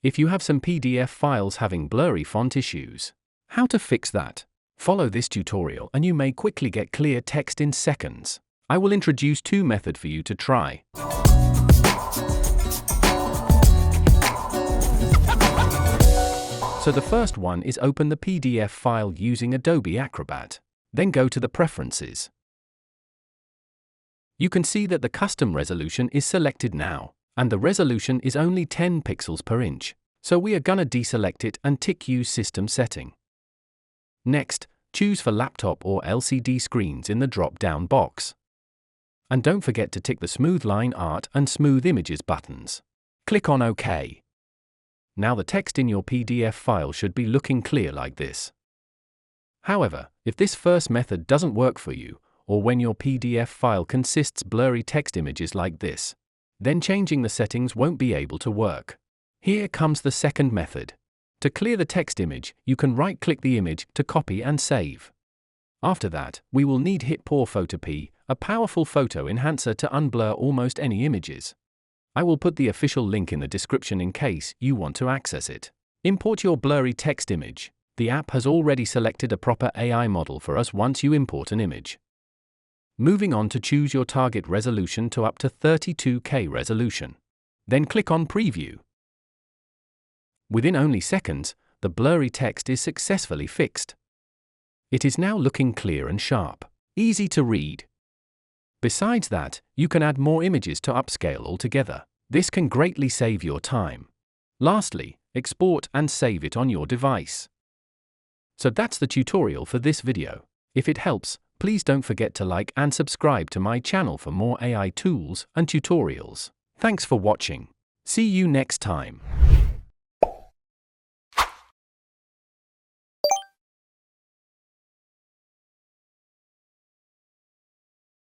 If you have some PDF files having blurry font issues, how to fix that? Follow this tutorial and you may quickly get clear text in seconds. I will introduce two methods for you to try. So the first one is open the PDF file using Adobe Acrobat. Then go to the Preferences. You can see that the custom resolution is selected now, and the resolution is only 10 pixels per inch. So we are gonna deselect it and tick Use System Setting. Next, choose for laptop or LCD screens in the drop-down box. And don't forget to tick the Smooth Line Art and Smooth Images buttons. Click on OK. Now the text in your PDF file should be looking clear like this. However, if this first method doesn't work for you, or when your PDF file consists blurry text images like this, then changing the settings won't be able to work. Here comes the second method. To clear the text image, you can right-click the image to copy and save. After that, we will need HitPaw Photo AI, a powerful photo enhancer to unblur almost any images. I will put the official link in the description in case you want to access it. Import your blurry text image. The app has already selected a proper AI model for us once you import an image. Moving on to choose your target resolution to up to 32K resolution. Then click on Preview. Within only seconds, the blurry text is successfully fixed. It is now looking clear and sharp, easy to read. Besides that, you can add more images to upscale altogether. This can greatly save your time. Lastly, export and save it on your device. So that's the tutorial for this video. If it helps, please don't forget to like and subscribe to my channel for more AI tools and tutorials. Thanks for watching. See you next time.